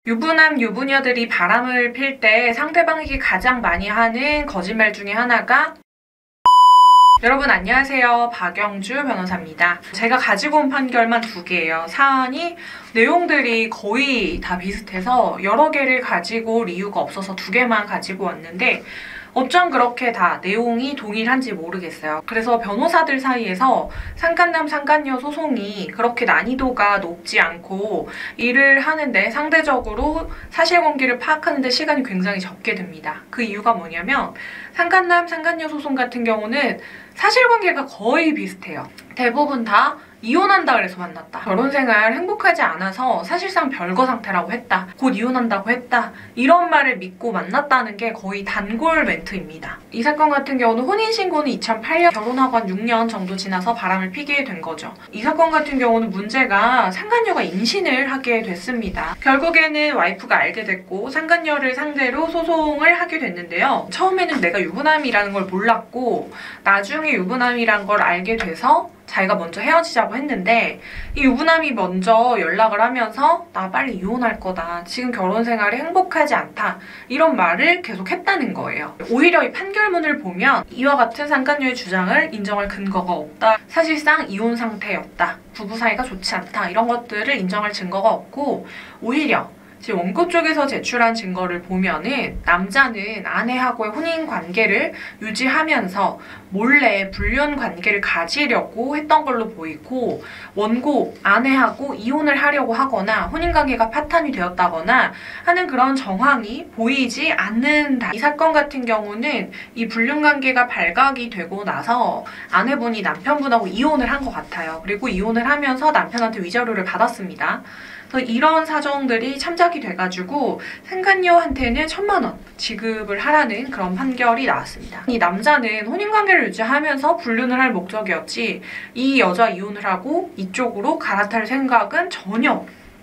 유부남, 유부녀들이 바람을 필 때 상대방에게 가장 많이 하는 거짓말 중에 하나가 여러분 안녕하세요. 박영주 변호사입니다. 제가 가지고 온 판결만 2개예요. 사안이 내용들이 거의 다 비슷해서 여러 개를 가지고 올 이유가 없어서 2개만 가지고 왔는데 어쩜 그렇게 다 내용이 동일한지 모르겠어요. 그래서 변호사들 사이에서 상간남, 상간녀 소송이 그렇게 난이도가 높지 않고 일을 하는데 상대적으로 사실관계를 파악하는 데 시간이 굉장히 적게 듭니다. 그 이유가 뭐냐면 상간남, 상간녀 소송 같은 경우는 사실관계가 거의 비슷해요. 대부분 다 이혼한다 그래서 만났다. 결혼생활 행복하지 않아서 사실상 별거 상태라고 했다. 곧 이혼한다고 했다. 이런 말을 믿고 만났다는 게 거의 단골 멘트입니다. 이 사건 같은 경우는 혼인신고는 2008년, 결혼하고 한 6년 정도 지나서 바람을 피게 된 거죠. 이 사건 같은 경우는 문제가 상간녀가 임신을 하게 됐습니다. 결국에는 와이프가 알게 됐고 상간녀를 상대로 소송을 하게 됐는데요. 처음에는 내가 유부남이라는 걸 몰랐고 나중에 유부남이란 걸 알게 돼서 자기가 먼저 헤어지자고 했는데 이 유부남이 먼저 연락을 하면서 나 빨리 이혼할 거다. 지금 결혼 생활이 행복하지 않다. 이런 말을 계속 했다는 거예요. 오히려 이 판결문을 보면 이와 같은 상간녀의 주장을 인정할 근거가 없다. 사실상 이혼 상태였다. 부부 사이가 좋지 않다. 이런 것들을 인정할 증거가 없고 오히려 지금 원고 쪽에서 제출한 증거를 보면은 남자는 아내하고의 혼인 관계를 유지하면서 몰래 불륜 관계를 가지려고 했던 걸로 보이고 원고 아내하고 이혼을 하려고 하거나 혼인 관계가 파탄이 되었다거나 하는 그런 정황이 보이지 않는다. 이 사건 같은 경우는 이 불륜 관계가 발각이 되고 나서 아내분이 남편분하고 이혼을 한 것 같아요. 그리고 이혼을 하면서 남편한테 위자료를 받았습니다. 그래서 이런 사정들이 참작이 돼가지고 상간녀한테는 1,000만 원 지급을 하라는 그런 판결이 나왔습니다. 이 남자는 혼인관계를 유지하면서 불륜을 할 목적이었지 이 여자 이혼을 하고 이쪽으로 갈아탈 생각은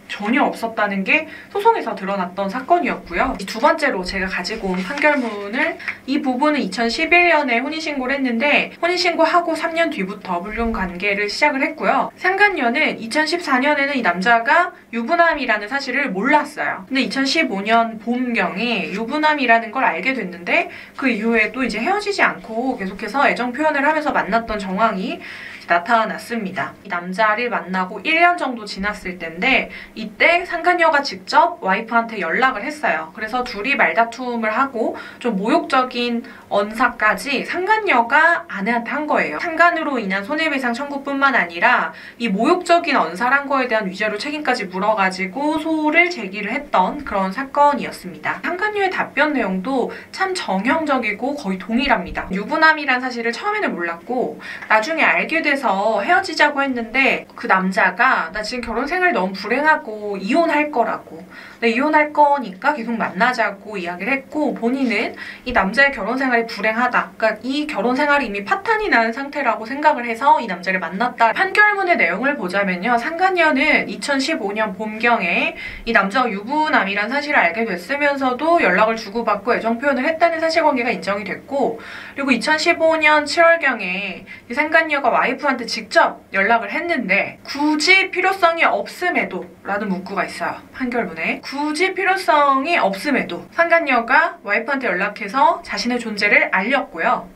전혀 없었다는 게 소송에서 드러났던 사건이었고요. 두 번째로 제가 가지고 온 판결문을 이 부분은 2011년에 혼인신고를 했는데 혼인신고하고 3년 뒤부터 불륜 관계를 시작을 했고요. 상간녀는 2014년에는 이 남자가 유부남이라는 사실을 몰랐어요. 근데 2015년 봄경에 유부남이라는 걸 알게 됐는데 그 이후에 또 이제 헤어지지 않고 계속해서 애정 표현을 하면서 만났던 정황이 나타났습니다. 이 남자를 만나고 1년 정도 지났을 때인데 이때 상간녀가 직접 와이프한테 연락을 했어요. 그래서 둘이 말다툼을 하고 좀 모욕적인 언사까지 상간녀가 아내한테 한 거예요. 상간으로 인한 손해배상 청구뿐만 아니라 이 모욕적인 언사를 한 거에 대한 위자료 책임까지 물어가지고 소를 제기를 했던 그런 사건이었습니다. 상간녀의 답변 내용도 참 정형적이고 거의 동일합니다. 유부남이란 사실을 처음에는 몰랐고 나중에 알게 돼서 헤어지자고 했는데 그 남자가 나 지금 결혼 생활 너무 불행하고 이혼할 거라고 나 이혼할 거니까 계속 만나자고 이야기를 했고 본인은 이 남자의 결혼 생활이 불행하다. 그러니까 이 결혼 생활이 이미 파탄이 난 상태라고 생각을 해서 이 남자를 만났다. 판결문의 내용을 보자면요. 상간녀는 2015년 봄경에 이 남자가 유부남이란 사실을 알게 됐으면서도 연락을 주고받고 애정 표현을 했다는 사실관계가 인정이 됐고 그리고 2015년 7월경에 이 상간녀가 와이프한테 직접 연락을 했는데 굳이 필요성이 없음에도 라는 문구가 있어요. 판결문에. 굳이 필요성이 없음에도 상간녀가 와이프한테 연락해서 자신의 존재를 알렸고요.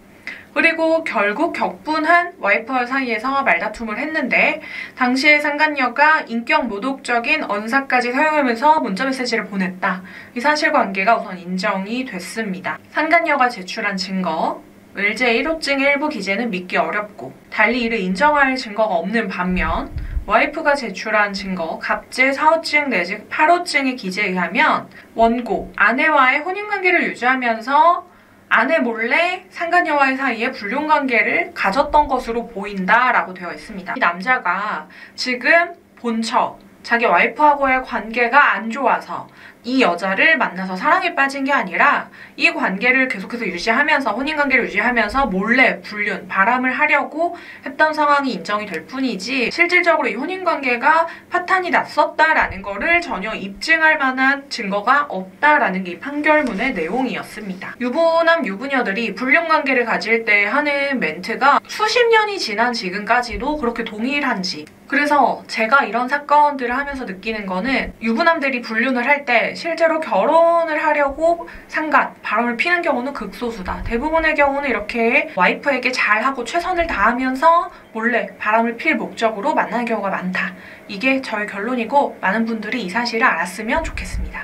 그리고 결국 격분한 와이프와 사이에서 말다툼을 했는데 당시에 상간녀가 인격 모독적인 언사까지 사용하면서 문자메시지를 보냈다. 이 사실관계가 우선 인정이 됐습니다. 상간녀가 제출한 증거 을제 1호증 일부 기재는 믿기 어렵고 달리 이를 인정할 증거가 없는 반면 와이프가 제출한 증거 갑제 4호증 내지 8호증의 기재에 의하면 원고, 아내와의 혼인관계를 유지하면서 아내 몰래 상간녀와의 사이에 불륜관계를 가졌던 것으로 보인다라고 되어 있습니다. 이 남자가 지금 본처, 자기 와이프하고의 관계가 안 좋아서 이 여자를 만나서 사랑에 빠진 게 아니라 이 관계를 계속해서 유지하면서 혼인관계를 유지하면서 몰래 불륜, 바람을 하려고 했던 상황이 인정이 될 뿐이지 실질적으로 이 혼인관계가 파탄이 났었다라는 거를 전혀 입증할 만한 증거가 없다라는 게 이 판결문의 내용이었습니다. 유부남, 유부녀들이 불륜관계를 가질 때 하는 멘트가 수십 년이 지난 지금까지도 그렇게 동일한지 그래서 제가 이런 사건들을 하면서 느끼는 거는 유부남들이 불륜을 할 때 실제로 결혼을 하려고 상간, 바람을 피는 경우는 극소수다. 대부분의 경우는 이렇게 와이프에게 잘하고 최선을 다하면서 몰래 바람을 필 목적으로 만나는 경우가 많다. 이게 저의 결론이고 많은 분들이 이 사실을 알았으면 좋겠습니다.